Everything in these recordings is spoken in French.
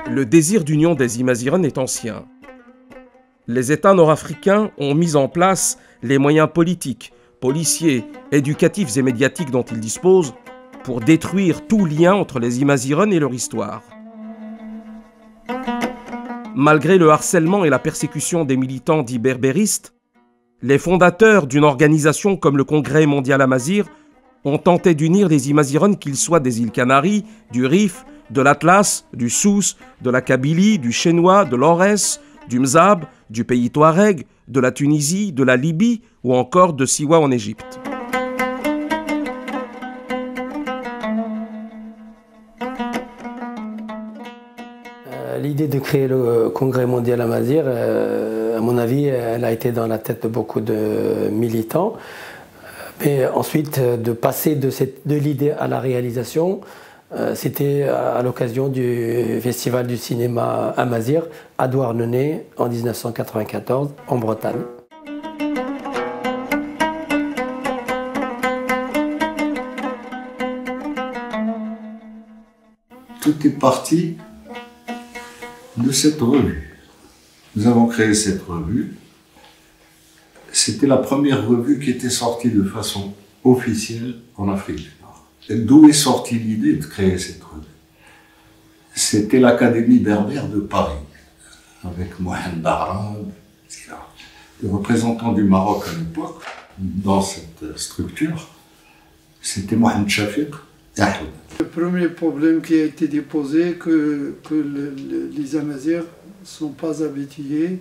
Le désir d'union des Imaziren est ancien. Les États nord-africains ont mis en place les moyens politiques, policiers, éducatifs et médiatiques dont ils disposent pour détruire tout lien entre les Imaziren et leur histoire. Malgré le harcèlement et la persécution des militants dits berbéristes, les fondateurs d'une organisation comme le Congrès mondial Amazigh ont tenté d'unir les Imaziren, qu'ils soient des îles Canaries, du Rif, de l'Atlas, du Souss, de la Kabylie, du Chénois, de l'Aurès, du Mzab, du pays Touareg, de la Tunisie, de la Libye ou encore de Siwa en Égypte. L'idée de créer le Congrès mondial Amazigh, à mon avis, elle a été dans la tête de beaucoup de militants. Mais ensuite, de passer de l'idée à la réalisation, c'était à l'occasion du Festival du cinéma Amazigh à Douarnenez en 1994 en Bretagne. Tout est parti de cette revue. Nous avons créé cette revue. C'était la première revue qui était sortie de façon officielle en Afrique du Nord. D'où est sortie l'idée de créer cette revue? C'était l'Académie berbère de Paris, avec Mohamed Arab, le représentant du Maroc à l'époque, dans cette structure, c'était Mohamed Chafiq et Ahmed. Le premier problème qui a été déposé, que les Amazighs ne sont pas habitués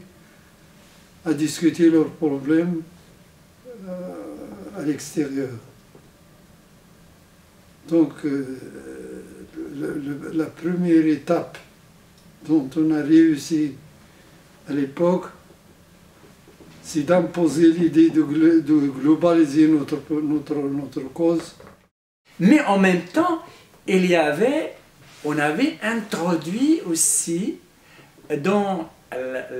à discuter leurs problèmes à l'extérieur. Donc, la première étape dont on a réussi à l'époque, c'est d'imposer l'idée de globaliser notre cause. Mais en même temps, on avait introduit aussi dans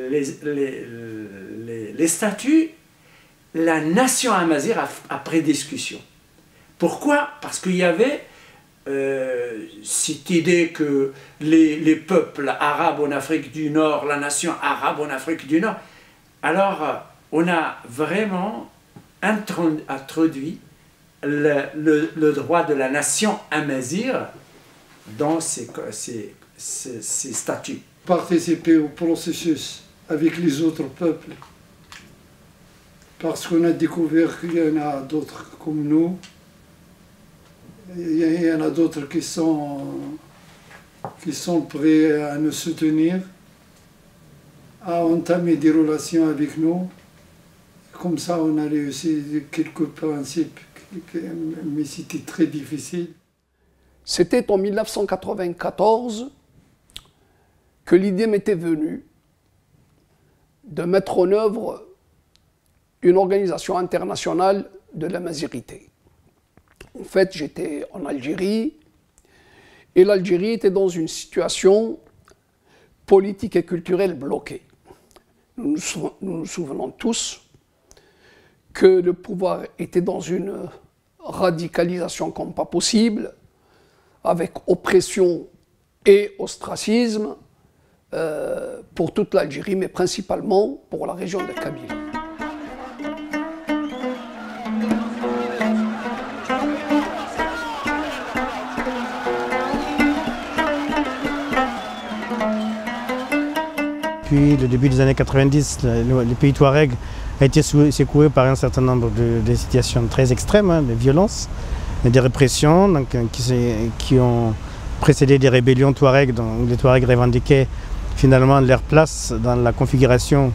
les statuts la nation amazigh après discussion. Pourquoi? Parce qu'il y avait cette idée que les peuples arabes en Afrique du Nord, la nation arabe en Afrique du Nord, alors on a vraiment introduit le droit de la nation amazigh dans ces statuts. Participer au processus avec les autres peuples, parce qu'on a découvert qu'il y en a d'autres comme nous, il y en a d'autres qui sont prêts à nous soutenir, à entamer des relations avec nous. Comme ça, on a réussi quelques principes, mais c'était très difficile. C'était en 1994 que l'idée m'était venue de mettre en œuvre une organisation internationale de l'amazighité. En fait, j'étais en Algérie, et l'Algérie était dans une situation politique et culturelle bloquée. Nous nous souvenons tous que le pouvoir était dans une radicalisation comme pas possible, avec oppression et ostracisme pour toute l'Algérie, mais principalement pour la région de Kabylie. Depuis le début des années 90, le pays Touareg a été secoué par un certain nombre de situations très extrêmes, de violences, des répressions donc, qui ont précédé des rébellions Touareg, où les Touaregs revendiquaient finalement leur place dans la configuration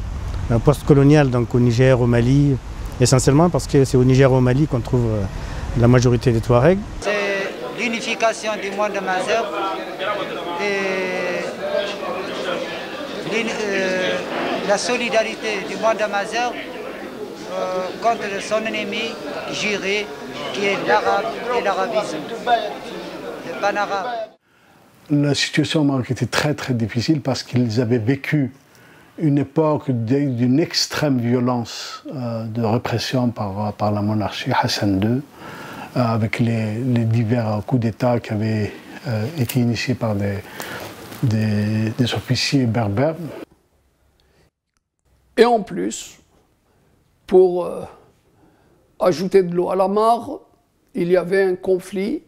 post-coloniale, donc au Niger, au Mali, essentiellement parce que c'est au Niger et au Mali qu'on trouve la majorité des Touaregs. C'est l'unification du monde amazigh et la solidarité du monde amazigh contre son ennemi juré, qui est l'arabe et l'arabisme, le pan-arabe. La situation au Maroc était très très difficile parce qu'ils avaient vécu une époque d'une extrême violence de répression par la monarchie Hassan II, avec les divers coups d'État qui avaient été initié par des officiers berbères. Et en plus, pour ajouter de l'eau à la mare, il y avait un conflit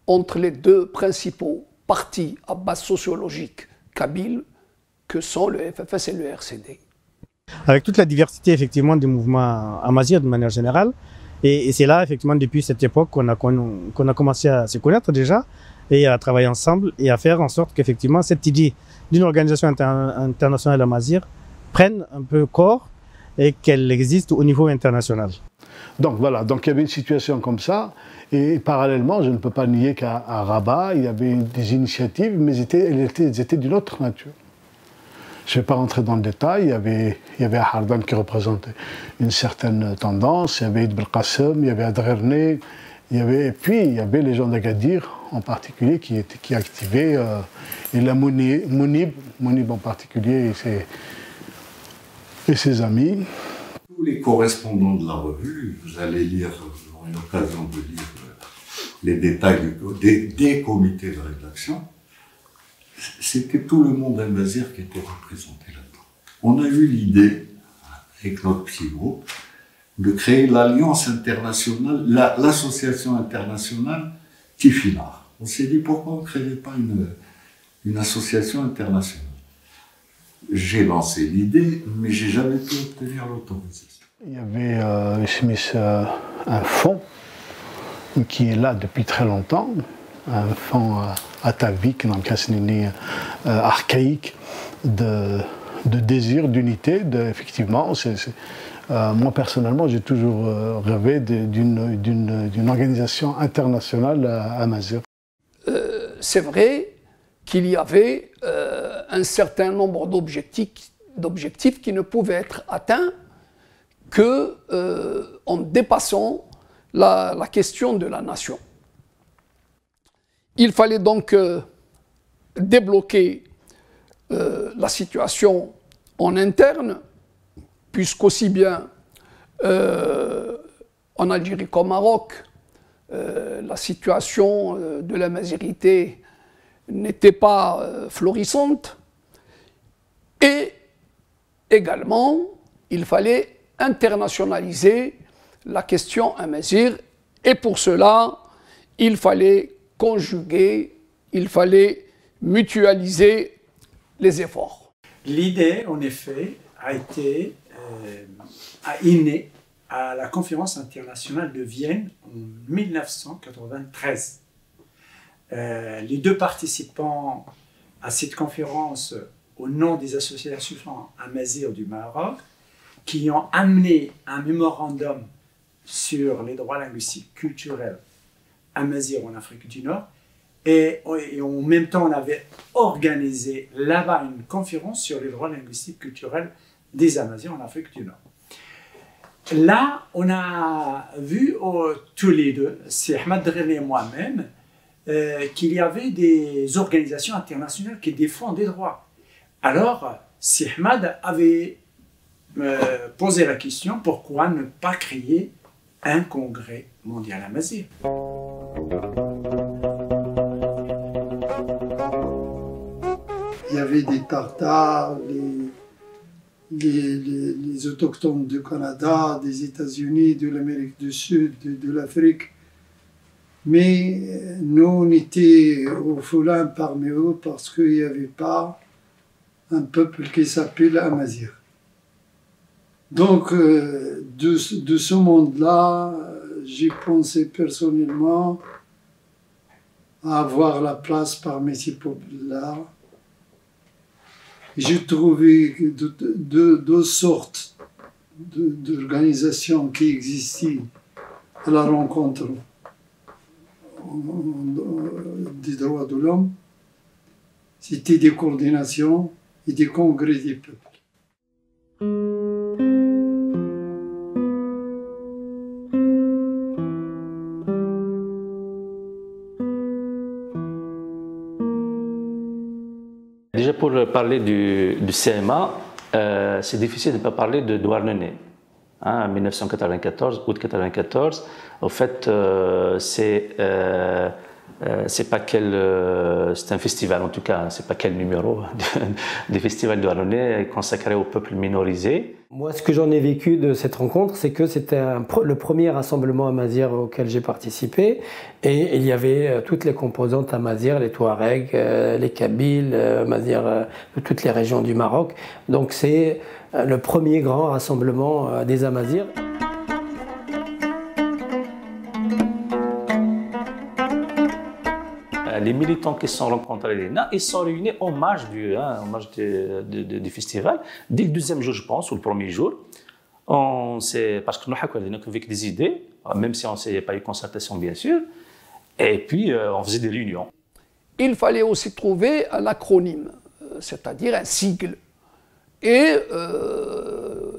entre les deux principaux partis à base sociologique kabyles que sont le FFS et le RCD. Avec toute la diversité effectivement du mouvement amazigh de manière générale, et c'est là effectivement depuis cette époque qu'on a commencé à se connaître déjà et à travailler ensemble et à faire en sorte qu'effectivement cette idée d'une organisation internationale amazigh prenne un peu corps et qu'elle existe au niveau international. Donc voilà, donc il y avait une situation comme ça, et parallèlement, je ne peux pas nier qu'à Rabat, il y avait des initiatives, mais elles étaient d'une autre nature. Je ne vais pas rentrer dans le détail, il y avait Hardan qui représentait une certaine tendance, il y avait Ibn Qassem, il y avait Adrerne, et puis il y avait les gens d'Agadir en particulier qui activaient, et la Mounib en particulier et ses amis. Tous les correspondants de la revue, vous allez lire, vous aurez l'occasion de lire les détails des comités de rédaction, c'était tout le monde amazigh qui était représenté là-dedans. On a eu l'idée, avec notre petit groupe, de créer l'Alliance internationale, l'association internationale Tifinagh. On s'est dit pourquoi on ne créait pas une association internationale. J'ai lancé l'idée, mais j'ai jamais pu obtenir l'autorisation. Il y avait un fonds qui est là depuis très longtemps, un fonds atavique, archaïque, de désir, d'unité, effectivement. Moi personnellement, j'ai toujours rêvé d'une organisation internationale amazigh. C'est vrai qu'il y avait un certain nombre d'objectifs qui ne pouvaient être atteints qu'en dépassant la question de la nation. Il fallait donc débloquer la situation en interne, puisqu'aussi bien en Algérie qu'au Maroc, la situation de la mazirité n'était pas florissante, et également il fallait internationaliser la question amazigh, et pour cela il fallait conjuguer, il fallait mutualiser les efforts. L'idée, en effet, a été innée à la conférence internationale de Vienne en 1993. Les deux participants à cette conférence, au nom des associations amazigh du Maroc, qui ont amené un mémorandum sur les droits linguistiques culturels amazigh en Afrique du Nord, et en même temps on avait organisé là-bas une conférence sur les droits linguistiques culturels des Amazirs en Afrique du Nord. Là, on a vu tous les deux, c'est Ahmed Drene et moi-même, qu'il y avait des organisations internationales qui défendent des droits. Alors, si Ahmed avait posé la question, pourquoi ne pas créer un congrès mondial amazigh? Il y avait des Tartares, les autochtones du Canada, des États-Unis, de l'Amérique du Sud, de l'Afrique. Mais nous, on était orphelins parmi eux parce qu'il n'y avait pas un peuple qui s'appelle Amazigh. Donc, de ce monde-là, j'ai pensé personnellement à avoir la place parmi ces peuples-là. J'ai trouvé deux sortes d'organisations qui existaient à la rencontre des droits de l'homme. C'était des coordinations et des congrès des peuples. Déjà pour parler du CMA, c'est difficile de ne pas parler de Douarnenez. En 1994, août 1994, au fait, c'est c'est un festival en tout cas, c'est pas quel numéro des festivals de Douarnenez consacré au peuple minorisé. Moi, ce que j'en ai vécu de cette rencontre, c'est que c'était le premier rassemblement amazigh auquel j'ai participé, et il y avait toutes les composantes amazigh, les Touaregs, les Kabyles, amazigh de toutes les régions du Maroc. Donc c'est le premier grand rassemblement des Amazirs. Les militants qui se sont rencontrés, ils sont réunis en marge du festival. Dès le deuxième jour, je pense, ou le premier jour, parce que nous avons avec des idées, même si on n'y a pas eu concertation, bien sûr, et puis on faisait des réunions. Il fallait aussi trouver un acronyme, c'est-à-dire un sigle. Et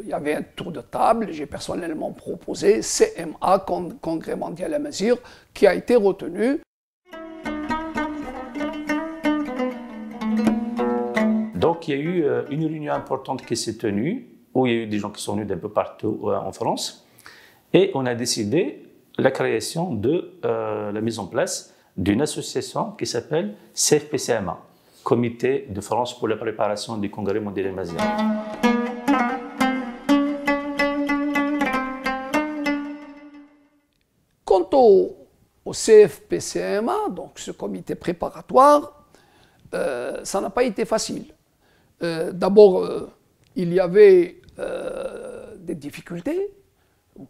il y avait un tour de table, j'ai personnellement proposé CMA, Congrès mondial amazigh, qui a été retenu. Donc, il y a eu une réunion importante qui s'est tenue, où il y a eu des gens qui sont venus d'un peu partout en France, et on a décidé la création de la mise en place d'une association qui s'appelle CFP-CMA, Comité de France pour la préparation du Congrès mondial amazigh. Quant au CFP-CMA, donc ce comité préparatoire, ça n'a pas été facile. D'abord, il y avait des difficultés.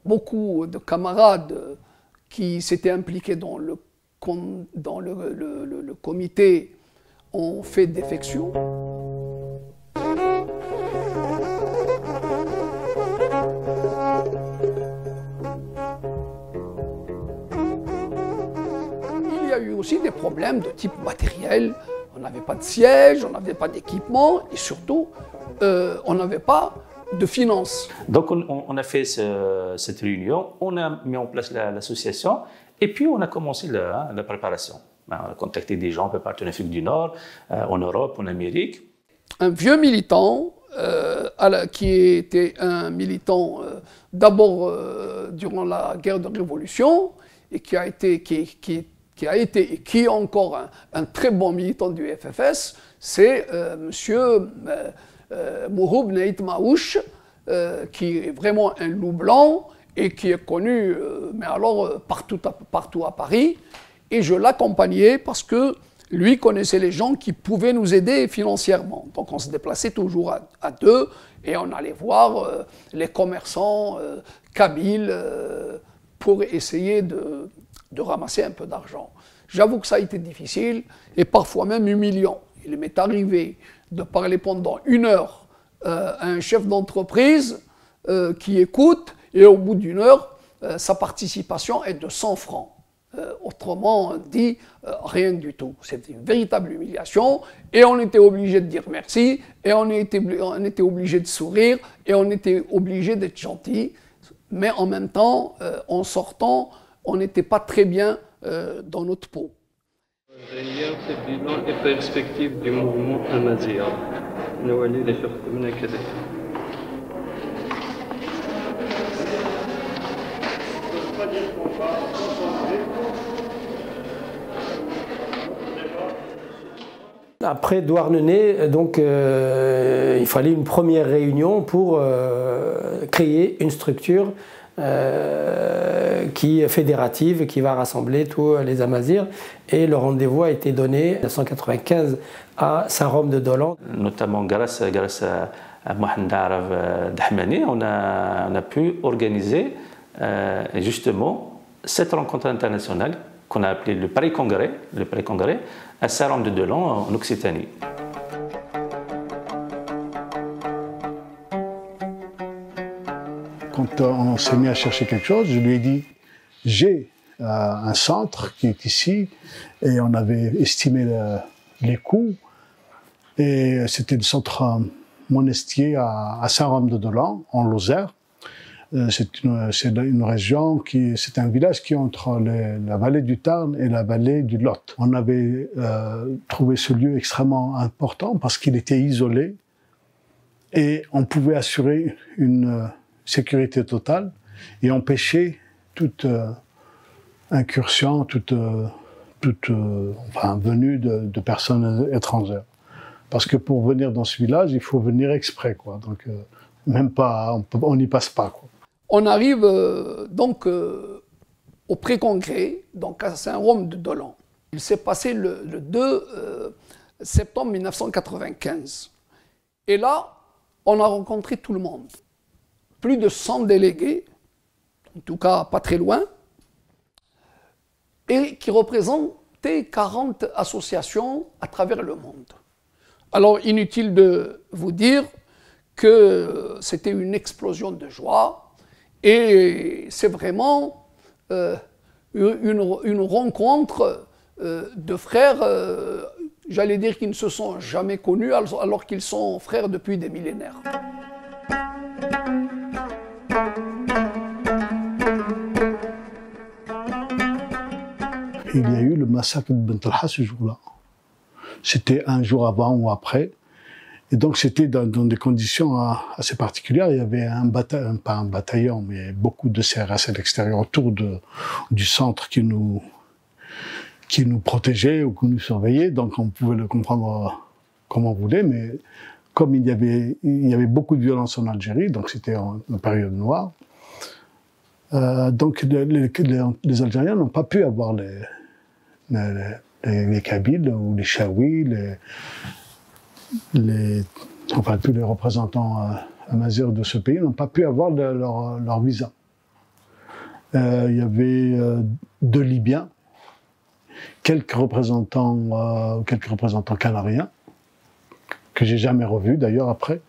Beaucoup de camarades qui s'étaient impliqués dans le comité ont fait défection. Il y a eu aussi des problèmes de type matériel. On n'avait pas de siège, on n'avait pas d'équipement et surtout, on n'avait pas de finances. Donc on a fait cette réunion, on a mis en place l'association et puis on a commencé la préparation. On a contacté des gens un peu partout en Afrique du Nord, en Europe, en Amérique. Un vieux militant, qui était un militant d'abord durant la guerre de Révolution et qui a été et qui est encore un très bon militant du FFS, c'est M. Mouhoub Naït Maouch, qui est vraiment un loup blanc et qui est connu mais alors partout à Paris. Et je l'accompagnais parce que lui connaissait les gens qui pouvaient nous aider financièrement. Donc on se déplaçait toujours à deux et on allait voir les commerçants kabyles pour essayer de ramasser un peu d'argent. J'avoue que ça a été difficile et parfois même humiliant. Il m'est arrivé de parler pendant 1 heure à un chef d'entreprise qui écoute et au bout d'1 heure, sa participation est de 100 francs. Autrement dit, rien du tout. C'était une véritable humiliation et on était obligé de dire merci et on était obligé de sourire et on était obligé d'être gentil. Mais en même temps, en sortant, on n'était pas très bien dans notre peau. C'est bilan et perspective du mouvement amazigh. Après Douarnenez, donc, il fallait une première réunion pour créer une structure qui est fédérative, qui va rassembler tous les Amazirs. Et le rendez-vous a été donné en 1995 à Saint-Rome de Dolan. Notamment grâce à Mohamed Araf Dahmani, on a pu organiser justement cette rencontre internationale qu'on a appelée le pré-congrès à Saint-Rome de Dolan en Occitanie. Quand on s'est mis à chercher quelque chose, je lui ai dit, j'ai un centre qui est ici, et on avait estimé les coûts, et c'était le centre monestier à Saint-Rome de Dolan, en Lozère. C'est une région c'est un village qui est entre la vallée du Tarn et la vallée du Lot. On avait trouvé ce lieu extrêmement important parce qu'il était isolé et on pouvait assurer une sécurité totale et empêcher toute incursion, toute venues de personnes étrangères. Parce que pour venir dans ce village, il faut venir exprès, quoi. Donc, même pas, on n'y passe pas, quoi. On arrive donc au pré-congrès, donc à Saint-Rome de Dolan. Il s'est passé le 2 septembre 1995. Et là, on a rencontré tout le monde. Plus de 100 délégués, en tout cas pas très loin, et qui représentaient 40 associations à travers le monde. Alors, inutile de vous dire que c'était une explosion de joie, et c'est vraiment une rencontre de frères, j'allais dire qu'ils ne se sont jamais connus, alors qu'ils sont frères depuis des millénaires. Il y a eu le massacre de Bent el-Ha ce jour-là. C'était un jour avant ou après. Et donc c'était dans des conditions assez particulières. Il y avait pas un bataillon, mais beaucoup de CRS à l'extérieur autour du centre qui nous protégeait ou qui nous surveillait. Donc on pouvait le comprendre comme on voulait. Mais comme il y avait beaucoup de violence en Algérie, donc c'était une période noire, donc les Algériens n'ont pas pu avoir les Kabyles ou les Chaouis, tous les représentants amazirs de ce pays n'ont pas pu avoir leur visa. Il y avait 2 Libyens, quelques représentants canariens, que j'ai jamais revus d'ailleurs après.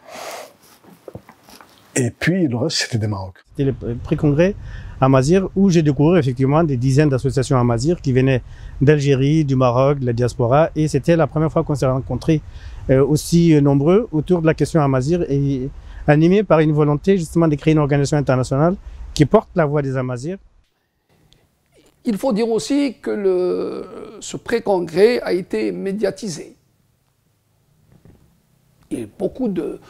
Et puis le reste, c'était des Marocains. C'était le pré-congrès amazir où j'ai découvert effectivement des dizaines d'associations amazirs qui venaient d'Algérie, du Maroc, de la diaspora. Et c'était la première fois qu'on s'est rencontrés aussi nombreux autour de la question amazir et animés par une volonté justement de créer une organisation internationale qui porte la voix des amazirs. Il faut dire aussi que ce pré-congrès a été médiatisé. Et beaucoup de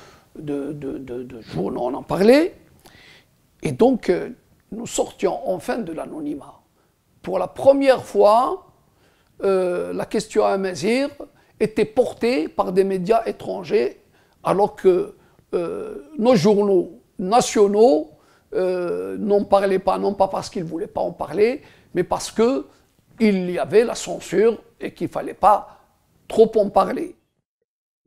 journaux en parlaient. Et donc, nous sortions enfin de l'anonymat. Pour la première fois, la question amazir était portée par des médias étrangers, alors que nos journaux nationaux n'en parlaient pas, non pas parce qu'ils ne voulaient pas en parler, mais parce qu'il y avait la censure et qu'il ne fallait pas trop en parler.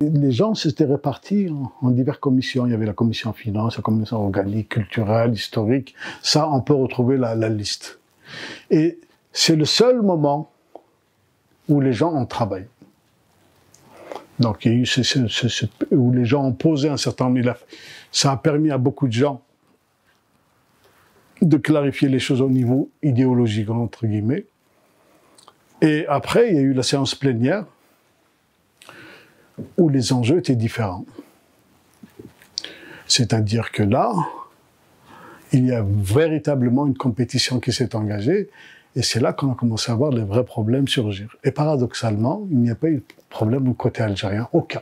Les gens s'étaient répartis en diverses commissions. Il y avait la commission finance, la commission organique, culturelle, historique. Ça, on peut retrouver la liste. Et c'est le seul moment où les gens ont travaillé. Donc, il y a eu où les gens ont posé un certain nombre. Ça a permis à beaucoup de gens de clarifier les choses au niveau idéologique, entre guillemets. Et après, il y a eu la séance plénière, où les enjeux étaient différents. C'est-à-dire que là, il y a véritablement une compétition qui s'est engagée, et c'est là qu'on a commencé à voir les vrais problèmes surgir. Et paradoxalement, il n'y a pas eu de problème du côté algérien, aucun.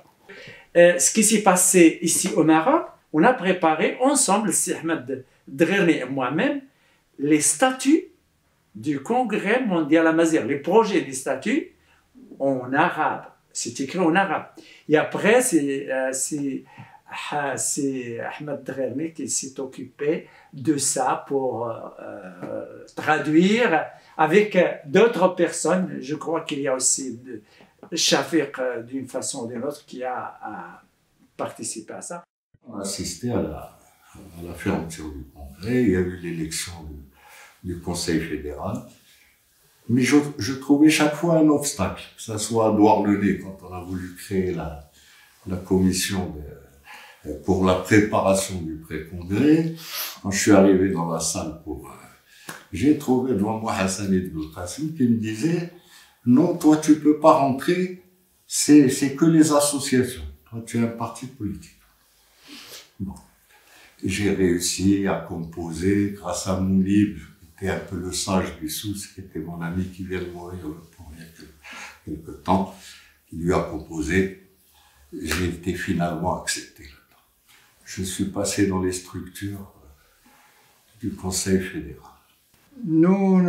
Ce qui s'est passé ici au Maroc, on a préparé ensemble, si Ahmed Drerni et moi-même, les statuts du Congrès mondial amazir, les projets des statuts en arabe. C'est écrit en arabe. Et après, c'est Ahmed Drerni qui s'est occupé de ça pour traduire avec d'autres personnes. Je crois qu'il y a aussi Shafiq, d'une façon ou d'une autre, qui a participé à ça. On a assisté à la fermeture du Congrès. Il y a eu l'élection du Conseil fédéral. Mais je trouvais chaque fois un obstacle, que ce soit à Douarnenez, quand on a voulu créer la commission pour la préparation du pré-congrès. Quand je suis arrivé dans la salle j'ai trouvé devant moi Hassan Ibn Qassim qui me disait « Non, toi tu peux pas rentrer, c'est que les associations. Toi tu es un parti politique. » Bon. J'ai réussi à composer grâce à Moulib, était un peu le sage du Sousse, qui était mon ami qui vient de mourir il y a quelque temps, qui lui a composé. J'ai été finalement accepté là-dedans. Je suis passé dans les structures du Conseil fédéral. Nous, on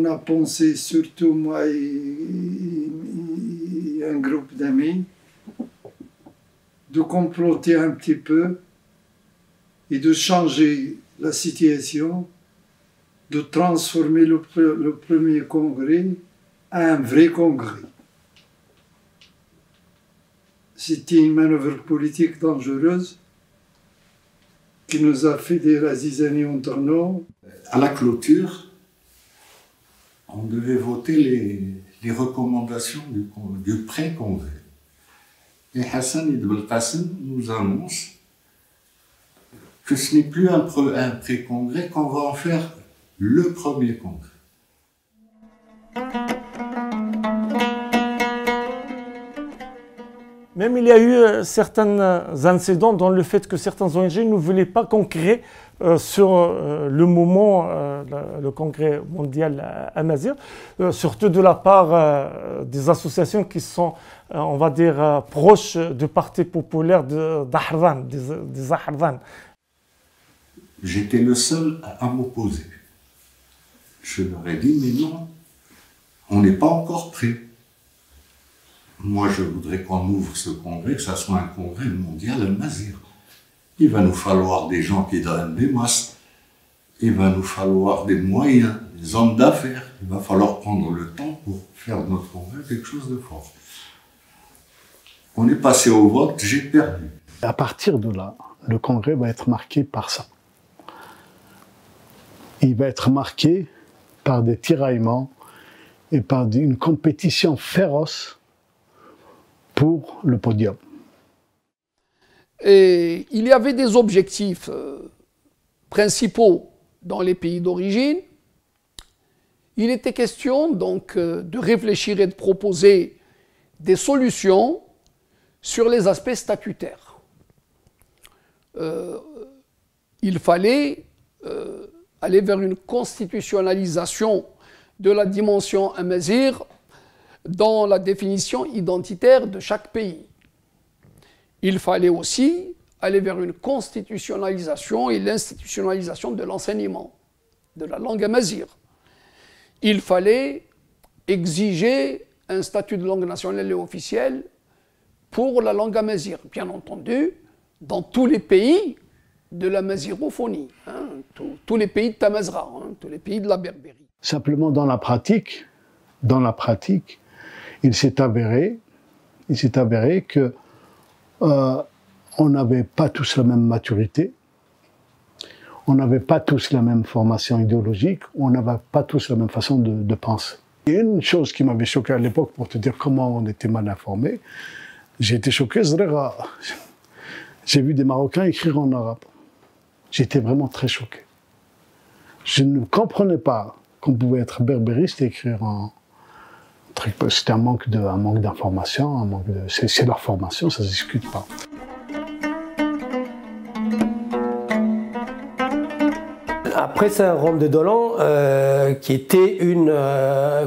a pensé, surtout moi et un groupe d'amis, de comploter un petit peu et de changer la situation, de transformer le premier congrès en un vrai congrès. C'était une manœuvre politique dangereuse qui nous a fait des zizanies entre nous. À la clôture, on devait voter les recommandations du pré-congrès. Et Hassan Ibn Belkacem nous annonce que ce n'est plus un pré-congrès, qu'on va en faire le premier congrès. Même il y a eu certains incidents dans le fait que certains ONG ne voulaient pas concret sur le moment, le congrès mondial Amazigh, surtout de la part des associations qui sont, on va dire, proches du Parti populaire d'Ahran, des Ahran. J'étais le seul à m'opposer. Je leur ai dit, mais non, on n'est pas encore prêt. Moi, je voudrais qu'on ouvre ce congrès, que ça soit un congrès mondial Amazigh. Il va nous falloir des gens qui donnent des masses. Il va nous falloir des moyens, des hommes d'affaires. Il va falloir prendre le temps pour faire de notre congrès quelque chose de fort. On est passé au vote, j'ai perdu. À partir de là, le congrès va être marqué par ça. Il va être marqué par des tiraillements et par une compétition féroce pour le podium. Et il y avait des objectifs principaux dans les pays d'origine. Il était question donc de réfléchir et de proposer des solutions sur les aspects statutaires. Il fallait aller vers une constitutionnalisation de la dimension amazigh dans la définition identitaire de chaque pays. Il fallait aussi aller vers une constitutionnalisation et l'institutionnalisation de l'enseignement, de la langue amazigh. Il fallait exiger un statut de langue nationale et officielle pour la langue amazigh, bien entendu, dans tous les pays de la mazigophonie, tous les pays de Tamazgha, tous les pays de la Berbérie. Simplement dans la pratique, il s'est avéré que on n'avait pas tous la même maturité, on n'avait pas tous la même formation idéologique, on n'avait pas tous la même façon de penser. Et une chose qui m'avait choqué à l'époque, pour te dire comment on était mal informé, j'ai été choqué, j'ai vu des Marocains écrire en arabe. J'étais vraiment très choqué. Je ne comprenais pas qu'on pouvait être berbériste et écrire en... C'était un manque d'information, c'est leur formation, ça ne se discute pas. Après Saint-Rome de Dolan, qui était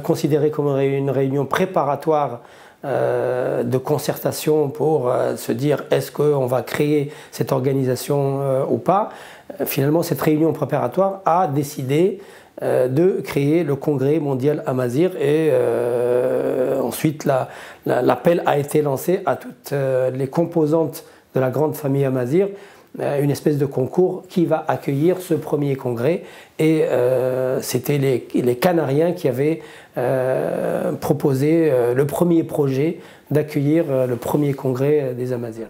considérée comme une réunion préparatoire de concertation pour se dire est-ce qu'on va créer cette organisation ou pas, finalement cette réunion préparatoire a décidé de créer le congrès mondial Amazigh et ensuite l'appel a été lancé à toutes les composantes de la grande famille Amazigh, une espèce de concours qui va accueillir ce premier congrès et c'était les Canariens qui avaient proposé le premier projet d'accueillir le premier congrès des Amazighs.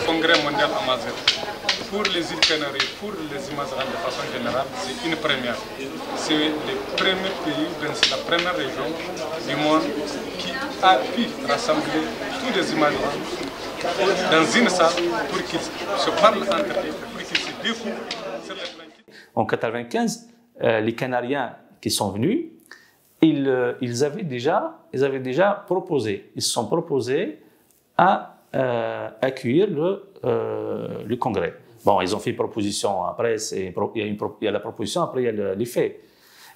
Congrès mondial Amazigh. Pour les îles Canaries, pour les Amazighs de façon générale, c'est une première. C'est le premier pays, c'est la première région du monde qui a pu rassembler tous les Amazighs dans une salle pour qu'ils se parlent entre eux, pour qu'ils se découvrent sur les planètes. En 1995, les Canariens qui sont venus, ils avaient déjà proposé, ils se sont proposés à accueillir le congrès. Bon, ils ont fait une proposition, après il y a la proposition, après il y a les faits.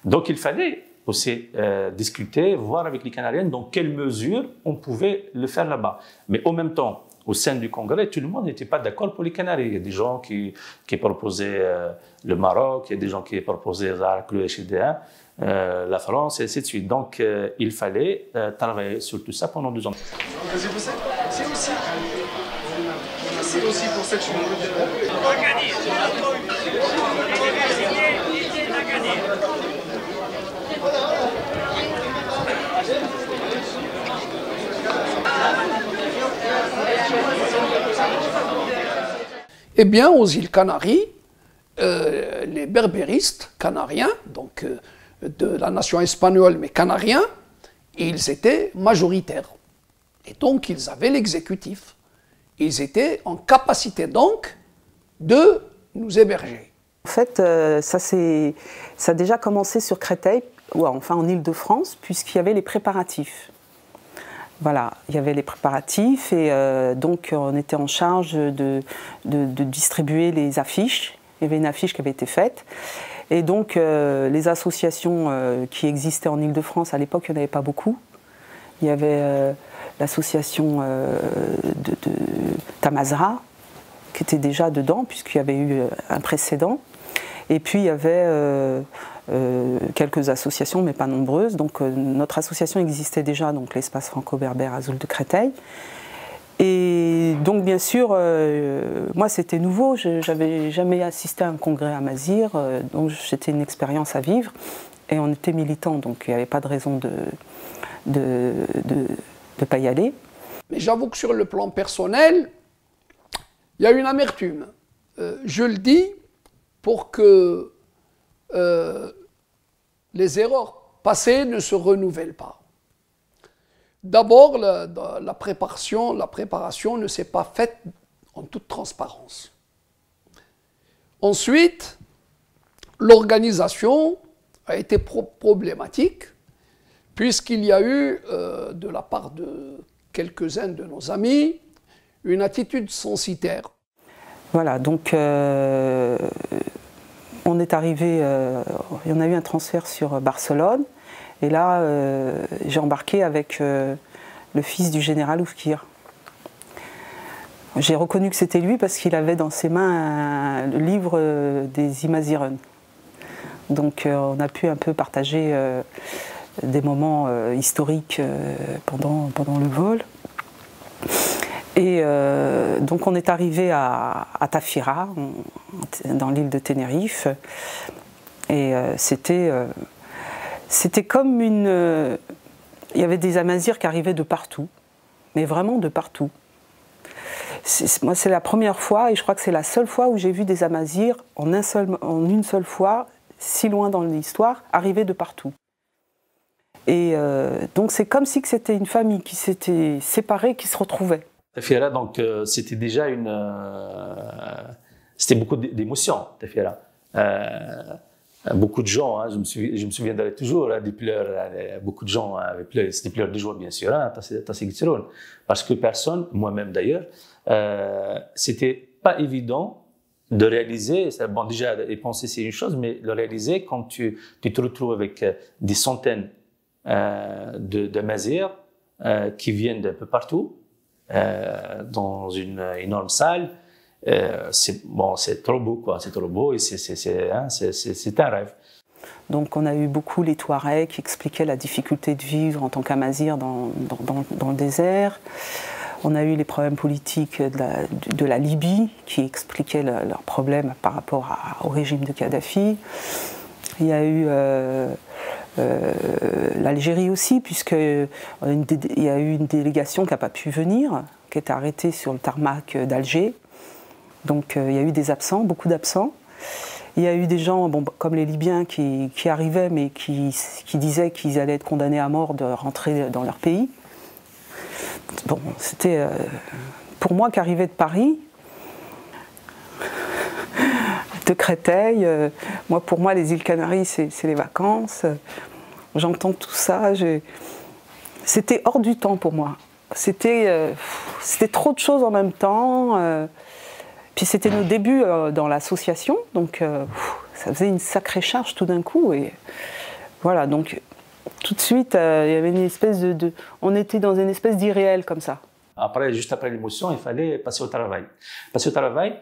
Donc il fallait aussi discuter, voir avec les Canariens dans quelle mesure on pouvait le faire là-bas. Mais en même temps, au sein du Congrès, tout le monde n'était pas d'accord pour les Canaries. Il y a des gens qui proposaient le Maroc, il y a des gens qui proposaient le HDA, la France, et ainsi de suite. Donc il fallait travailler sur tout ça pendant 2 ans. C'est aussi pour cette chose. Eh bien, aux îles Canaries, les berbéristes canariens, donc de la nation espagnole mais canariens, ils étaient majoritaires. Et donc, ils avaient l'exécutif. Ils étaient en capacité donc de nous héberger. En fait, ça a déjà commencé sur Créteil, ou enfin en Île-de-France, puisqu'il y avait les préparatifs. Voilà, il y avait les préparatifs et donc on était en charge de distribuer les affiches. Il y avait une affiche qui avait été faite. Et donc les associations qui existaient en Île-de-France, à l'époque, il n'y en avait pas beaucoup. Il y avait l'association de Tamazra, qui était déjà dedans, puisqu'il y avait eu un précédent. Et puis il y avait quelques associations, mais pas nombreuses. Donc notre association existait déjà, donc l'espace franco-berbère Azul de Créteil. Et donc bien sûr, moi c'était nouveau, je n'avais jamais assisté à un congrès à Mazir, donc c'était une expérience à vivre. Et on était militants, donc il n'y avait pas de raison de ne pas y aller. Mais j'avoue que sur le plan personnel, il y a une amertume. Je le dis pour que les erreurs passées ne se renouvellent pas. D'abord, la préparation ne s'est pas faite en toute transparence. Ensuite, l'organisation a été problématique, puisqu'il y a eu, de la part de quelques-uns de nos amis, une attitude censitaire. Voilà, donc on est arrivé, il y en a eu un transfert sur Barcelone, et là j'ai embarqué avec le fils du général Oufkir. J'ai reconnu que c'était lui parce qu'il avait dans ses mains le livre des Imaziren. Donc on a pu un peu partager des moments historiques pendant le vol. Et donc on est arrivé à Tafira, dans l'île de Tenerife, et c'était comme une... Il y avait des Amazirs qui arrivaient de partout, mais vraiment de partout. Moi c'est la première fois, et je crois que c'est la seule fois où j'ai vu des Amazirs en une seule fois, si loin dans l'histoire, arriver de partout. Et donc c'est comme si c'était une famille qui s'était séparée, qui se retrouvait. Tafira, donc c'était déjà c'était beaucoup d'émotions, Tafira. Beaucoup de gens, je me souviendrai toujours des pleurs, beaucoup de gens avaient pleuré, c'était pleurs de joie bien sûr, parce que personne, moi-même d'ailleurs, c'était pas évident de réaliser, bon déjà y penser c'est une chose, mais le réaliser quand tu te retrouves avec des centaines de Mazirs qui viennent d'un peu partout, dans une énorme salle, c'est trop beau, quoi. C'est trop beau et c'est un rêve. Donc on a eu beaucoup les Touaregs qui expliquaient la difficulté de vivre en tant qu'Amazir dans le désert. On a eu les problèmes politiques de la Libye qui expliquaient leurs problèmes par rapport au régime de Kadhafi. Il y a eu l'Algérie aussi, puisqu'il y a eu une délégation qui n'a pas pu venir, qui est arrêtée sur le tarmac d'Alger. Donc il y a eu des absents, beaucoup d'absents. Il y a eu des gens, comme les Libyens, qui arrivaient, mais qui disaient qu'ils allaient être condamnés à mort de rentrer dans leur pays. Bon, c'était pour moi qui arrivais de Paris, de Créteil. Pour moi, les îles Canaries, c'est les vacances. j'entends tout ça. C'était hors du temps pour moi. C'était trop de choses en même temps. Puis c'était nos débuts dans l'association, donc ça faisait une sacrée charge tout d'un coup. Et voilà, donc tout de suite, il y avait une espèce on était dans une espèce d'irréel comme ça. Après, juste après l'émotion, il fallait passer au travail. Passer au travail,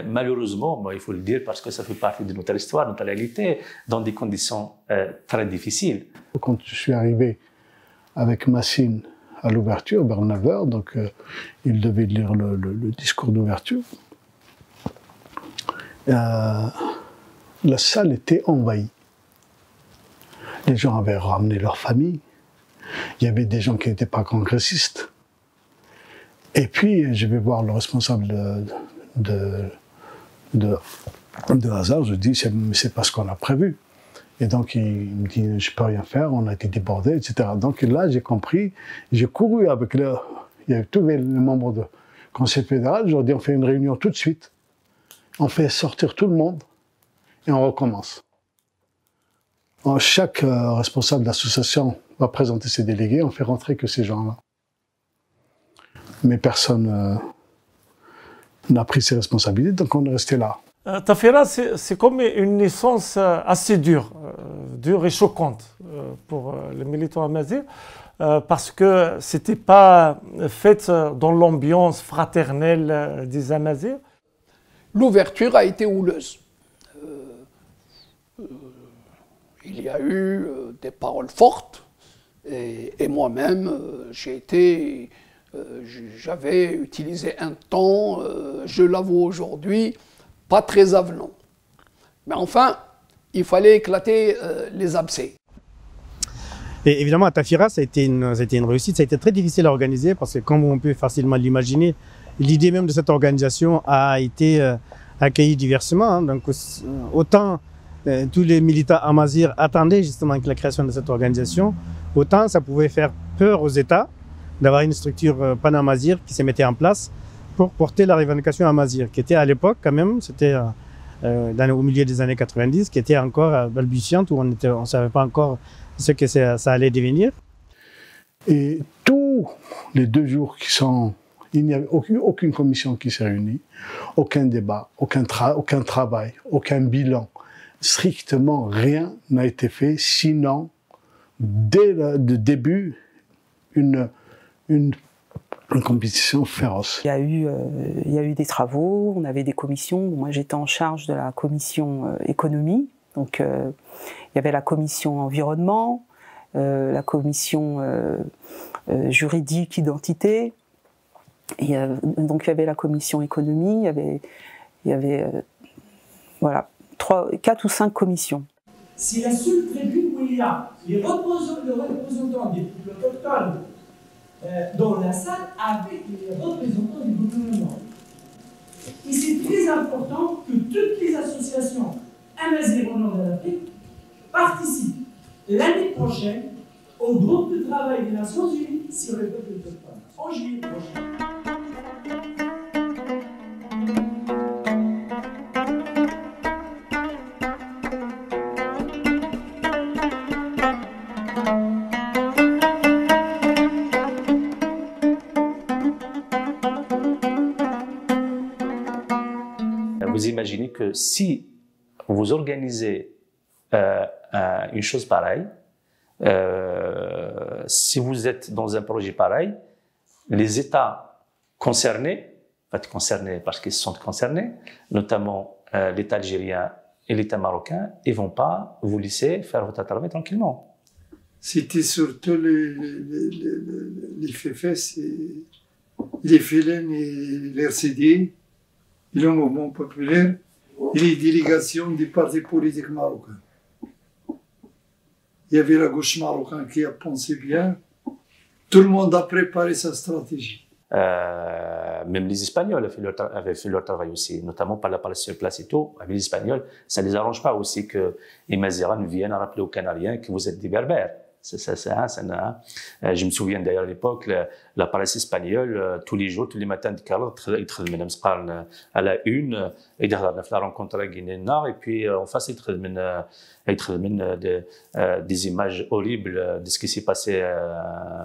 malheureusement, il faut le dire parce que ça fait partie de notre histoire, notre réalité, dans des conditions très difficiles. Quand je suis arrivé avec Massine à l'ouverture, vers 9h, donc il devait lire le discours d'ouverture. La salle était envahie. Les gens avaient ramené leur famille. Il y avait des gens qui n'étaient pas congressistes. Et puis, je vais voir le responsable de Hazard. Je dis, c'est pas ce qu'on a prévu. Et donc, il me dit, je peux rien faire, on a été débordés, etc. Donc là, j'ai compris, j'ai couru avec il y avait tous les membres du Conseil fédéral. Je leur ai dit, on fait une réunion tout de suite. On fait sortir tout le monde et on recommence. Chaque responsable d'association va présenter ses délégués, on fait rentrer que ces gens-là. Mais personne n'a pris ses responsabilités, donc on est resté là. Tafira, c'est comme une naissance assez dure et choquante pour les militants amazirs, parce que ce n'était pas fait dans l'ambiance fraternelle des Amazirs. L'ouverture a été houleuse. Il y a eu des paroles fortes et moi-même, j'avais utilisé un ton, je l'avoue aujourd'hui, pas très avenant. Mais enfin, il fallait éclater les abcès. Et évidemment, à Tafira, ça a été une réussite. Ça a été très difficile à organiser parce que, comme on peut facilement l'imaginer, l'idée même de cette organisation a été accueillie diversement. Hein. Donc, autant tous les militants amazirs attendaient justement la création de cette organisation, autant ça pouvait faire peur aux États d'avoir une structure pan-amazir qui se mettait en place pour porter la revendication amazir, qui était à l'époque quand même, c'était au milieu des années 90, qui était encore balbutiante, où on ne savait pas encore ce que ça allait devenir. Et tous les 2 jours il n'y avait aucune commission qui s'est réunie, aucun débat, aucun travail, aucun bilan. Strictement rien n'a été fait, sinon, dès le début, une compétition féroce. Il y a eu des travaux, on avait des commissions. Moi, j'étais en charge de la commission économie. Donc, il y avait la commission environnement, la commission juridique, identité. Donc, il y avait la commission économie, il y avait voilà, 4 ou 5 commissions. C'est la seule tribune où il y a les représentants des peuples autochtones dans la salle avec les représentants du gouvernement. Et c'est très important que toutes les associations amazirs au nord de l'Afrique participent l'année prochaine au groupe de travail des Nations Unies sur les peuples autochtones, en juillet prochain. Vous imaginez que si vous organisez une chose pareille, si vous êtes dans un projet pareil, les États concernés parce qu'ils sont concernés, notamment l'État algérien et l'État marocain, ils ne vont pas vous laisser faire votre travail tranquillement. C'était surtout les FFS, les FLN et l'RCD, le mouvement populaire et les délégations des partis politiques marocains. Il y avait la gauche marocaine qui a pensé bien. Tout le monde a préparé sa stratégie. Même les Espagnols avaient fait leur travail aussi, notamment par la place et tout. Avec les Espagnols, ça ne les arrange pas aussi que les Maziran viennent rappeler aux Canariens que vous êtes des Berbères. Je me souviens d'ailleurs à l'époque, la presse espagnole, tous les jours, tous les matins, à la une, et la rencontre à Guinée-Nord, et puis en face, des images horribles de ce qui s'est passé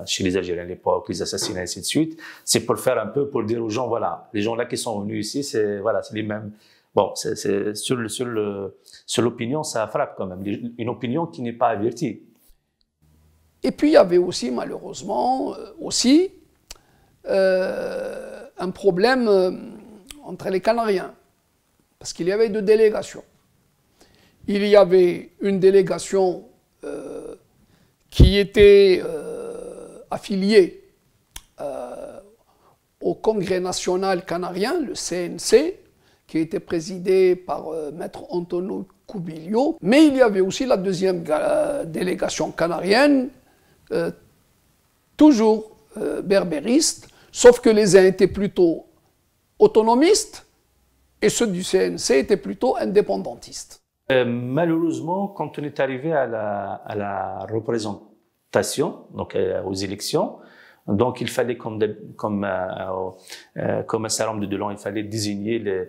chez les Algériens à l'époque, les assassinats, et ainsi de suite. C'est pour faire un peu, pour dire aux gens, voilà, les gens là qui sont venus ici, c'est les mêmes. Bon, sur l'opinion, ça frappe quand même. Une opinion qui n'est pas avertie. Et puis il y avait aussi, malheureusement, un problème entre les Canariens, parce qu'il y avait deux délégations. Il y avait une délégation qui était affiliée au Congrès national canarien, le CNC, qui était présidé par Maître Antonio Cubillo. Mais il y avait aussi la deuxième délégation canarienne, toujours berbériste, sauf que les uns étaient plutôt autonomistes et ceux du CNC étaient plutôt indépendantistes. Malheureusement, quand on est arrivé à la représentation, donc aux élections, donc il fallait, comme un certain nombre de Delon, il fallait désigner les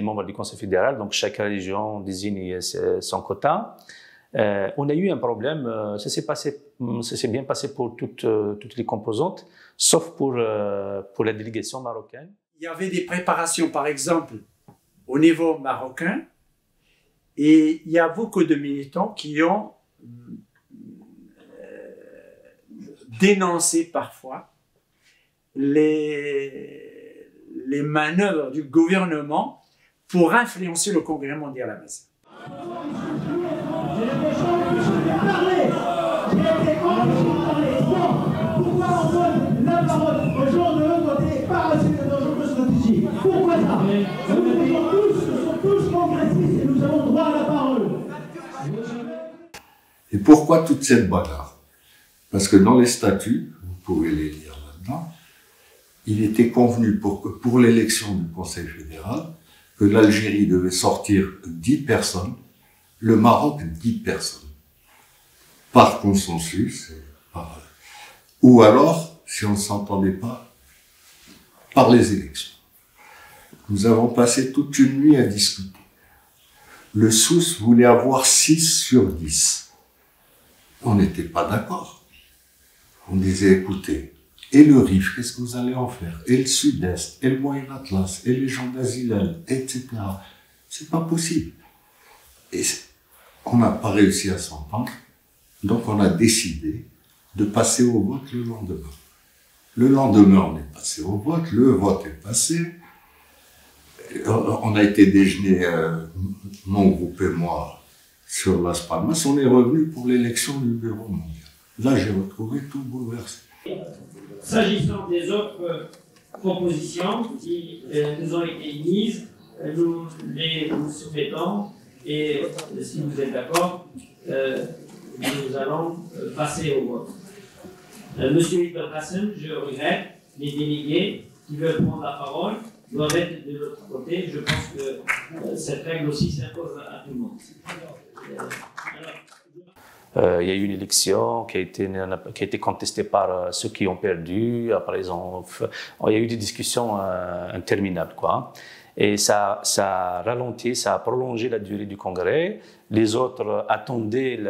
membres du Conseil fédéral, donc chaque région désigne son quota. On a eu un problème, ça s'est bien passé pour toutes les composantes, sauf pour la délégation marocaine. Il y avait des préparations, par exemple, au niveau marocain, et il y a beaucoup de militants qui ont dénoncé parfois les manœuvres du gouvernement pour influencer le Congrès mondial amazigh. Pourquoi on donne la parole aux gens de l'autre côté et pas à ceux de nos stratégie? Pourquoi ça? Nous sommes tous congressistes et nous avons droit à la parole. Et pourquoi toute cette bagarre? Parce que dans les statuts, vous pouvez les lire là-dedans, il était convenu pour l'élection du Conseil fédéral que l'Algérie devait sortir 10 personnes, le Maroc 10 personnes, par consensus, ou alors, si on ne s'entendait pas, par les élections. Nous avons passé toute une nuit à discuter. Le Sousse voulait avoir 6 sur 10. On n'était pas d'accord. On disait, écoutez, et le Rif, qu'est-ce que vous allez en faire? Et le Sud-Est, et le Moyen-Atlas, et les gens d'Azilel, etc. C'est pas possible. Et on n'a pas réussi à s'entendre. Donc on a décidé de passer au vote le lendemain. Le lendemain, on est passé au vote, le vote est passé. On a été déjeuner, mon groupe et moi, sur Las Palmas. On est revenu pour l'élection du bureau mondial. Là, j'ai retrouvé tout bouleversé. S'agissant des autres propositions qui nous ont été mises, nous les soumettons et si vous êtes d'accord, nous allons passer au vote. Monsieur Ibn Hassan, je regrette, les délégués qui veulent prendre la parole doivent être de l'autre côté. Je pense que cette règle aussi s'impose à tout le monde. Il y a eu une élection qui a été contestée par ceux qui ont perdu. Après, il y a eu des discussions interminables, quoi. Et ça a ralenti, ça a prolongé la durée du congrès. Les autres attendaient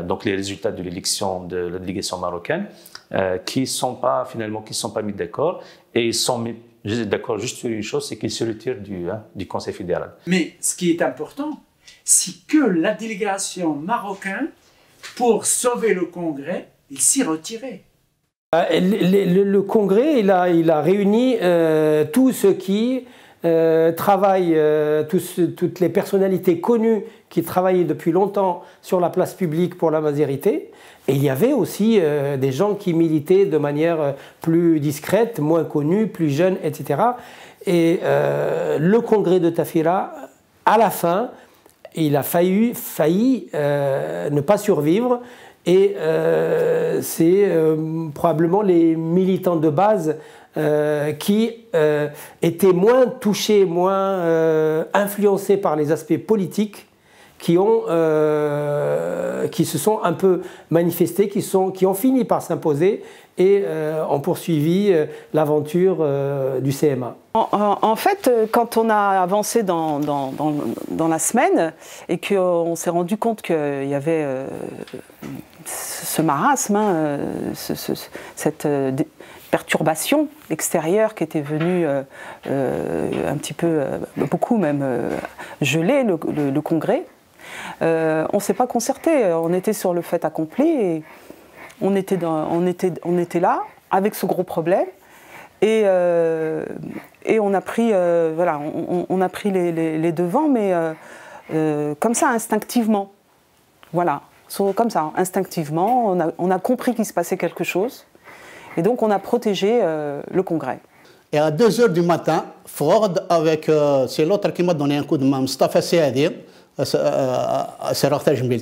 donc les résultats de l'élection de la délégation marocaine, qui ne sont pas mis d'accord. Et ils sont d'accord juste sur une chose, c'est qu'ils se retirent du Conseil fédéral. Mais ce qui est important, c'est que la délégation marocaine, pour sauver le congrès, il s'y retirait. Le congrès, il a réuni tous ceux qui travaillent, toutes les personnalités connues qui travaillaient depuis longtemps sur la place publique pour la mazérité. Et il y avait aussi des gens qui militaient de manière plus discrète, moins connue, plus jeunes, etc. Et le congrès de Tafira, à la fin, il a failli ne pas survivre. Et c'est probablement les militants de base qui étaient moins touchés, moins influencés par les aspects politiques qui se sont un peu manifestés, qui ont fini par s'imposer et ont poursuivi l'aventure du CMA. En fait, quand on a avancé dans la semaine et qu'on s'est rendu compte qu'il y avait ce marasme, hein, cette perturbation extérieure qui était venue un petit peu, beaucoup même, geler le congrès, on ne s'est pas concerté, on était sur le fait accompli et on était là avec ce gros problème et on a pris, voilà, on a pris les devants, mais comme ça, instinctivement. Voilà, comme ça, instinctivement, on a compris qu'il se passait quelque chose et donc on a protégé le congrès. Et à 2 h du matin, Ford, c'est l'autre qui m'a donné un coup de main, Mustafa Seadir,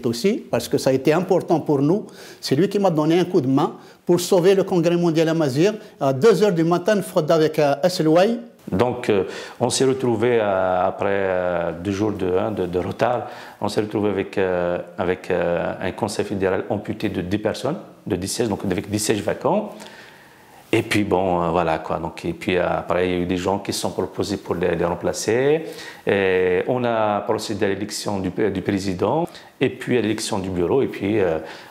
aussi, parce que ça a été important pour nous. C'est lui qui m'a donné un coup de main pour sauver le congrès mondial à Mazir. À 2 h du matin, Ford avec Aslouaï. Donc on s'est retrouvé après 2 jours de retard, on s'est retrouvé avec un conseil fédéral amputé de 10 personnes, de 10 sièges, donc avec 10 sièges vacants. Et puis bon, voilà quoi. Donc, et puis après, il y a eu des gens qui se sont proposés pour les remplacer. Et on a procédé à l'élection du président, et puis à l'élection du bureau, et puis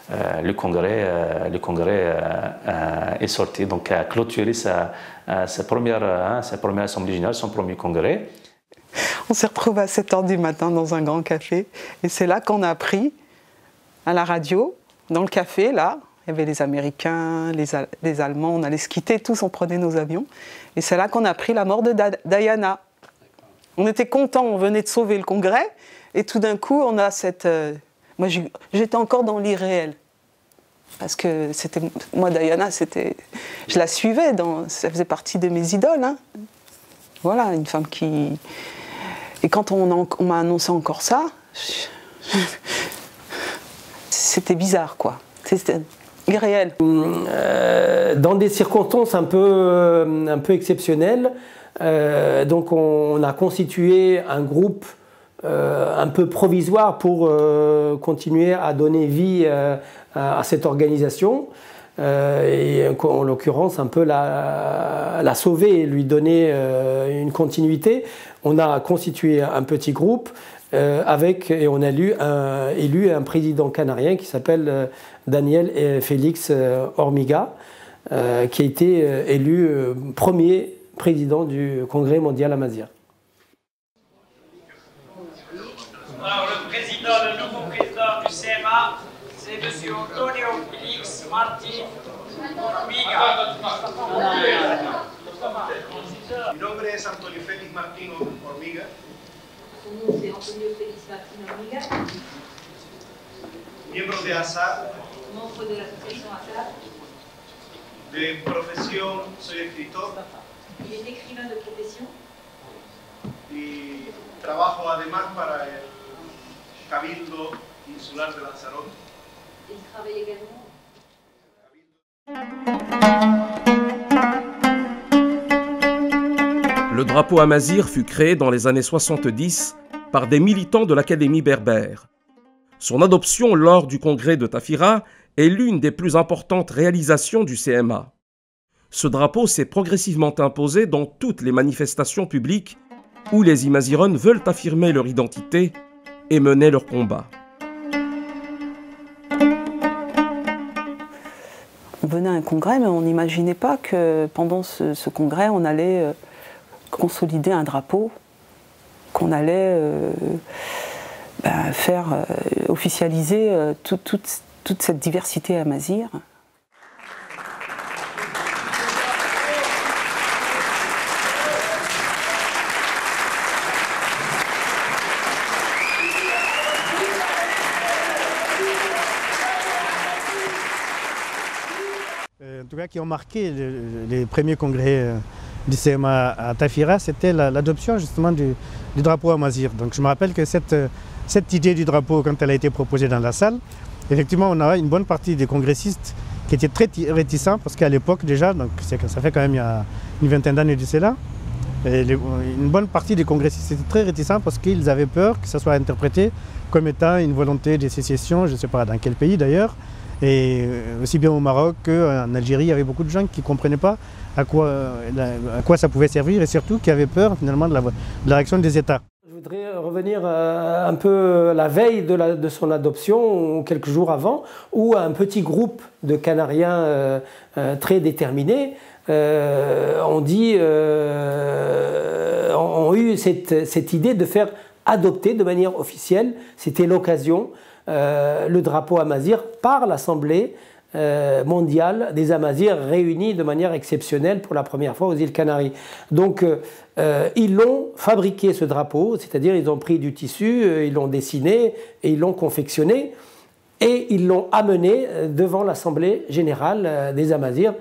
le congrès est sorti, donc a clôturé sa première assemblée générale, son premier congrès. On s'est retrouvés à 7 h du matin dans un grand café, et c'est là qu'on a appris à la radio, dans le café là. Il y avait les Américains, les Allemands, on allait se quitter, tous on prenait nos avions. Et c'est là qu'on a appris la mort de Diana. On était contents, on venait de sauver le congrès, et tout d'un coup on a cette... Moi j'étais encore dans l'irréel. Parce que moi Diana, je la suivais, ça faisait partie de mes idoles. Hein. Voilà, une femme qui... Et quand on m'a annoncé encore ça, c'était bizarre quoi. C'était irréel. Dans des circonstances un peu exceptionnelles, donc on a constitué un groupe un peu provisoire pour continuer à donner vie à cette organisation et en l'occurrence un peu la sauver et lui donner une continuité. On a constitué un petit groupe et on a élu un président canarien qui s'appelle Daniel Félix Hormiga, qui a été élu premier président du Congrès mondial à Mazir. Alors le nouveau président du CMA, c'est M. Antonio Félix Martín Hormiga. Mi nombre es Antonio Félix Martín Hormiga. Miembro de ASAR. De profesión soy escritor. Il est écrivain de profession. Y trabajo además para el Cabildo Insular de Lanzarote. Il travaille également. Le drapeau à Mazir fut créé dans les années 70 par des militants de l'Académie berbère. Son adoption lors du congrès de Tafira est l'une des plus importantes réalisations du CMA. Ce drapeau s'est progressivement imposé dans toutes les manifestations publiques où les Imazirones veulent affirmer leur identité et mener leur combat. On venait à un congrès, mais on n'imaginait pas que pendant ce congrès, on allait consolider un drapeau, qu'on allait faire officialiser toute cette diversité à Mazir. En tout cas, qui ont marqué les premiers congrès du CMA à Tafira, c'était l'adoption justement du drapeau à Mazir. Donc je me rappelle que cette idée du drapeau, quand elle a été proposée dans la salle, effectivement on a une bonne partie des congressistes qui étaient très réticents, parce qu'à l'époque déjà, donc ça fait quand même il y a une vingtaine d'années de cela, une bonne partie des congressistes étaient très réticents parce qu'ils avaient peur que ça soit interprété comme étant une volonté de sécession, je ne sais pas dans quel pays d'ailleurs. Et aussi bien au Maroc qu'en Algérie, il y avait beaucoup de gens qui ne comprenaient pas à quoi ça pouvait servir et surtout qui avaient peur finalement de la réaction des États. Je voudrais revenir un peu la veille de son adoption, ou quelques jours avant, où un petit groupe de Canariens très déterminés ont eu cette idée de faire adopter de manière officielle, c'était l'occasion, le drapeau amazigh par l'Assemblée mondiale des Amazirs réunis de manière exceptionnelle pour la première fois aux îles Canaries. Donc ils l'ont fabriqué ce drapeau, c'est-à-dire ils ont pris du tissu, ils l'ont dessiné et ils l'ont confectionné et ils l'ont amené devant l'Assemblée générale des Amazirs.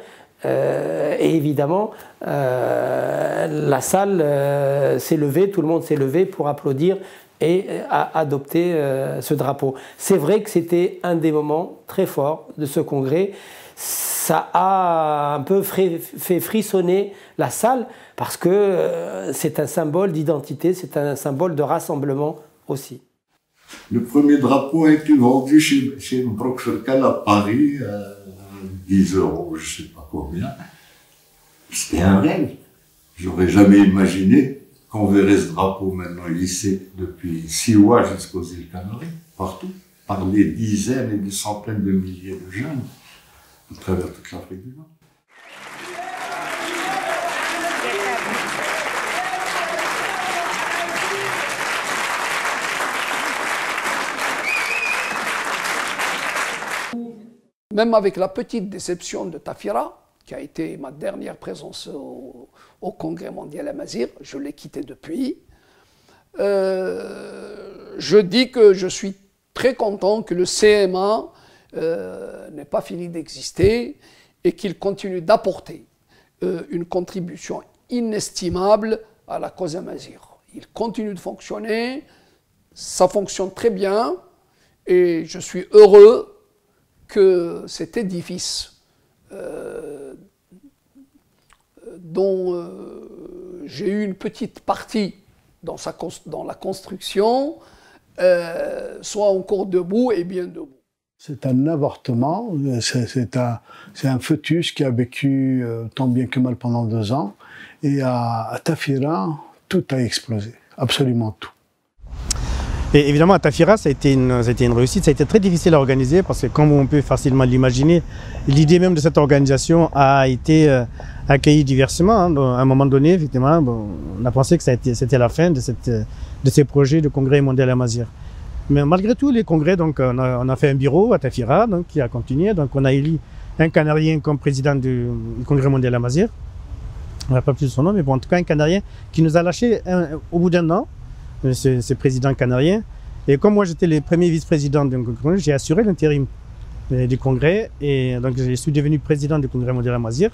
Et évidemment, la salle s'est levée, tout le monde s'est levé pour applaudir et adopter ce drapeau. C'est vrai que c'était un des moments très forts de ce congrès. Ça a un peu fait frissonner la salle parce que c'est un symbole d'identité, c'est un symbole de rassemblement aussi. Le premier drapeau a été vendu chez Mbrouk Ferkal à Paris, 10 €, je ne sais pas combien. C'était un rêve. J'aurais jamais imaginé qu'on verrait ce drapeau maintenant hissé depuis Siwa jusqu'aux îles Canaries, partout, par des dizaines et des centaines de milliers de jeunes, à travers toute l'Afrique du Nord. Même avec la petite déception de Tafira, qui a été ma dernière présence au Congrès mondial amazigh, je l'ai quitté depuis, je dis que je suis très content que le CMA n'ait pas fini d'exister et qu'il continue d'apporter une contribution inestimable à la cause amazigh. Il continue de fonctionner, ça fonctionne très bien et je suis heureux que cet édifice dont j'ai eu une petite partie dans la construction soit encore debout et bien debout. C'est un avortement, c'est un fœtus qui a vécu tant bien que mal pendant 2 ans. Et à Tafira, tout a explosé, absolument tout. Et évidemment, à Tafira, ça a été une réussite. Ça a été très difficile à organiser parce que, comme on peut facilement l'imaginer, l'idée même de cette organisation a été accueillie diversement. Hein. Donc, à un moment donné, effectivement, on a pensé que c'était la fin de ces projets de congrès mondial amazigh. Mais malgré tout, les congrès, donc, on a fait un bureau à Tafira donc, qui a continué. Donc, on a élu un Canarien comme président du congrès mondial amazigh. On n'a pas plus son nom, mais bon, en tout cas, un Canarien qui nous a lâché au bout d'1 an. C'est président canarien. Et comme moi j'étais le premier vice-président du congrès, j'ai assuré l'intérim du congrès et donc je suis devenu président du congrès mondial amazigh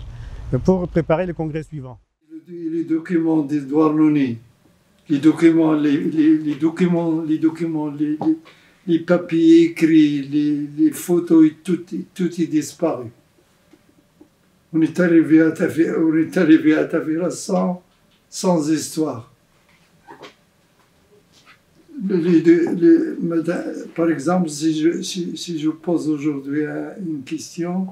pour préparer le congrès suivant. Les documents des Douarnenez, les papiers écrits, les photos, tout est disparu. On est arrivé à Tafira sans histoire. Par exemple, si je pose aujourd'hui une question,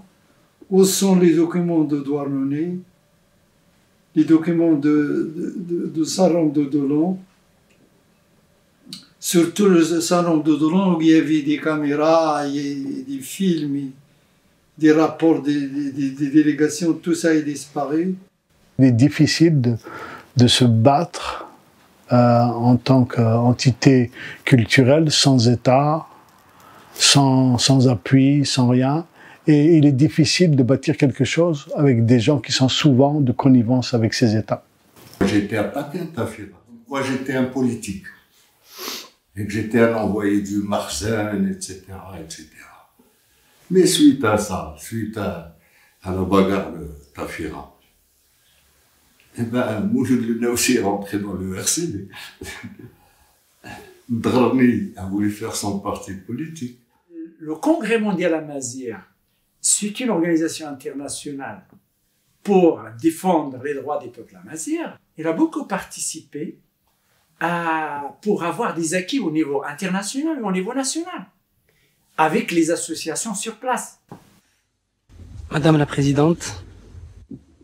où sont les documents de Douarnenez, les documents de Salon de Dolon, surtout le Salon de Dolon où il y avait des caméras, des films, des rapports des délégations, tout ça est disparu. Il est difficile de se battre en tant qu'entité culturelle, sans État, sans appui, sans rien. Et il est difficile de bâtir quelque chose avec des gens qui sont souvent de connivence avec ces États. J'ai été attaqué à Tafira. Moi, j'étais un politique. Et que j'étais un envoyé du Marsen, etc., etc. Mais suite à ça, suite à la bagarre de Tafira, eh ben, Moujoud Le Naoussi est rentré dans le RCD. Drarni a voulu faire son parti politique. Le Congrès mondial amazigh, c'est une organisation internationale pour défendre les droits des peuples amazirs. il a beaucoup participé pour avoir des acquis au niveau international et au niveau national, avec les associations sur place. Madame la Présidente,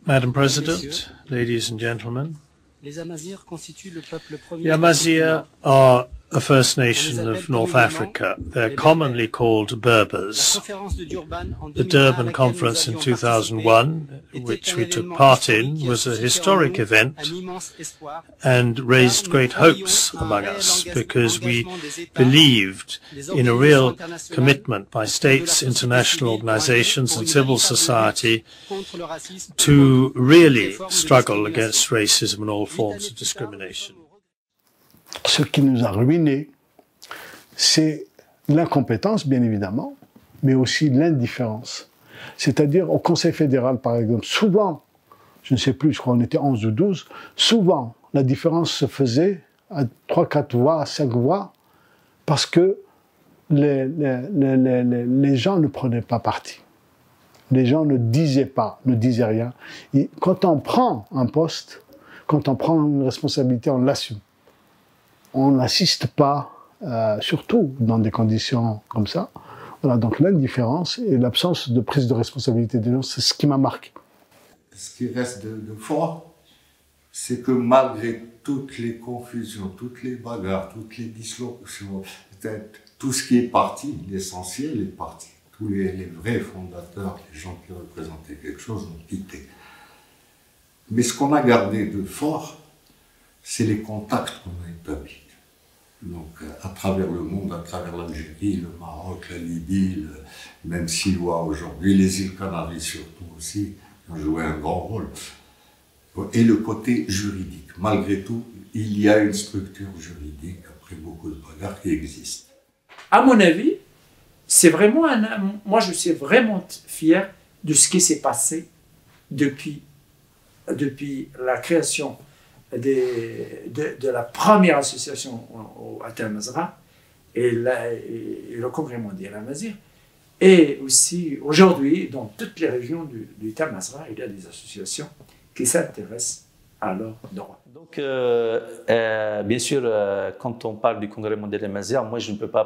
Madam President, ladies and gentlemen, les Amazirs constituent le peuple premier. the Amazigh are a First Nation of North Africa. They're commonly called Berbers. The Durban Conference in 2001, which we took part in, was a historic event and raised great hopes among us because we believed in a real commitment by states, international organizations and civil society to really struggle against racism and all forms of discrimination. Ce qui nous a ruinés, c'est l'incompétence, bien évidemment, mais aussi l'indifférence. C'est-à-dire, au Conseil fédéral, par exemple, souvent, je ne sais plus, je crois qu'on était 11 ou 12, souvent, la différence se faisait à 3, 4 voix, à 5 voix, parce que les gens ne prenaient pas parti. Les gens ne disaient pas, ne disaient rien. Et quand on prend un poste, quand on prend une responsabilité, on l'assume. On n'assiste pas, surtout dans des conditions comme ça. Voilà, donc l'indifférence et l'absence de prise de responsabilité des gens, c'est ce qui m'a marqué. Ce qui reste de fort, c'est que malgré toutes les confusions, toutes les bagarres, toutes les dislocations, tout ce qui est parti, l'essentiel est parti. Tous les vrais fondateurs, les gens qui représentaient quelque chose ont quitté. Mais ce qu'on a gardé de fort, c'est les contacts qu'on a établis. Donc, à travers le monde, à travers l'Algérie, le Maroc, la Libye, même Siloa aujourd'hui, les îles Canaries surtout aussi, ont joué un grand rôle. Et le côté juridique. Malgré tout, il y a une structure juridique, après beaucoup de bagarres, qui existe. À mon avis, c'est vraiment moi je suis vraiment fier de ce qui s'est passé depuis la création de la première association à Tel Mazra et le Congrès mondial Amazigh. Et aussi, aujourd'hui, dans toutes les régions du Tel Mazra, il y a des associations qui s'intéressent à leurs droits. Donc, bien sûr, quand on parle du Congrès mondial Amazigh, moi, je ne peux pas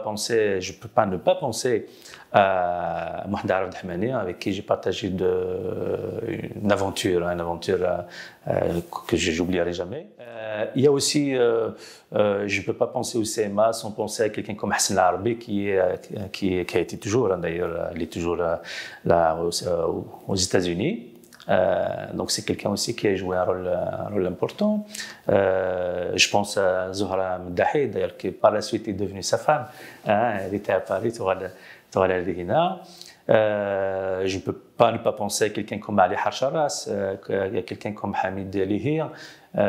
ne pas penser à Mohamed Arab Dahmani, avec qui j'ai partagé une aventure que je n'oublierai jamais. Il y a aussi, je ne peux pas penser au CMA sans penser à quelqu'un comme Hassan Arabi, qui a été toujours, d'ailleurs, il est toujours là aux États-Unis. Donc c'est quelqu'un aussi qui a joué un rôle important. Je pense à Zohra Mdahi, d'ailleurs, qui par la suite est devenue sa femme. Elle était à Paris, je ne peux pas ne pas penser à quelqu'un comme Ali Harsharas, à quelqu'un comme Hamid Lihir. Je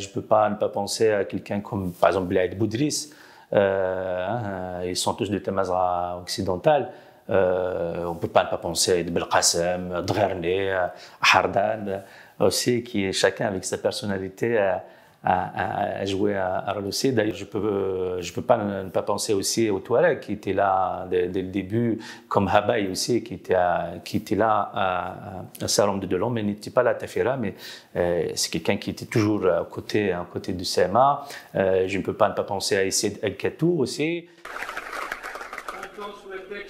ne peux pas ne pas penser à quelqu'un comme, par exemple, Blaïd Boudris. Ils sont tous de Tel Mazra occidental. On ne peut pas ne pas penser à Belqasem, Dgherni, Hardan, aussi, qui chacun avec sa personnalité a joué un rôle aussi. D'ailleurs, je peux pas ne pas penser aussi aux Touaregs qui étaient là dès le début, comme Habaï aussi, qui était là à Salam de Delon, mais n'était pas là à Tafira, mais c'est quelqu'un qui était toujours à côté du CMA. Je ne peux pas ne pas penser à Issed El Katou aussi.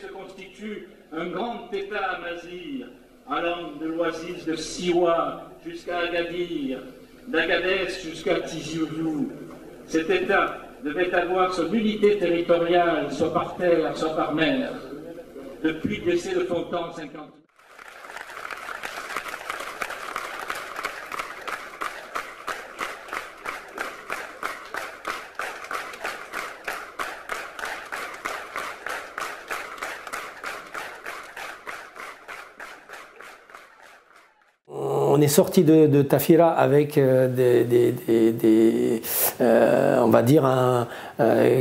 Se constitue un grand État amazigh allant de l'oasis de Siwa jusqu'à Agadir, d'Agadez jusqu'à Tizi Ouzou. Cet État devait avoir son unité territoriale, soit par terre, soit par mer. Depuis le décès de Fontan en 50. On est sorti de Tafira avec on va dire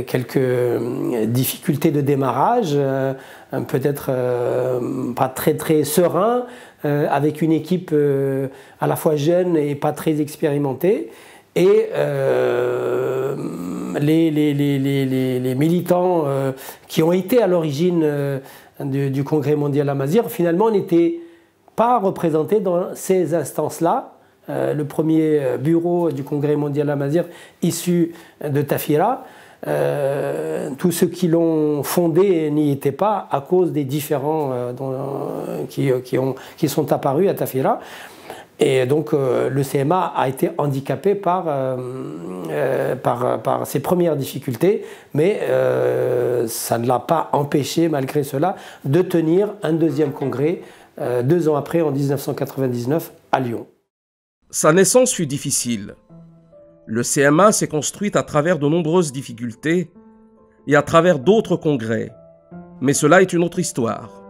quelques difficultés de démarrage, peut-être pas très serein, avec une équipe à la fois jeune et pas très expérimentée. Et les militants qui ont été à l'origine du Congrès mondial Amazigh, finalement, n'étaient pas représentés dans ces instances-là, le premier bureau du Congrès mondial Amazigh issu de Tafira. Tous ceux qui l'ont fondé n'y étaient pas à cause des différends qui sont apparus à Tafira. Et donc le CMA a été handicapé par ses premières difficultés, mais ça ne l'a pas empêché, malgré cela, de tenir un deuxième congrès 2 ans après, en 1999, à Lyon. Sa naissance fut difficile. Le CMA s'est construit à travers de nombreuses difficultés et à travers d'autres congrès. Mais cela est une autre histoire.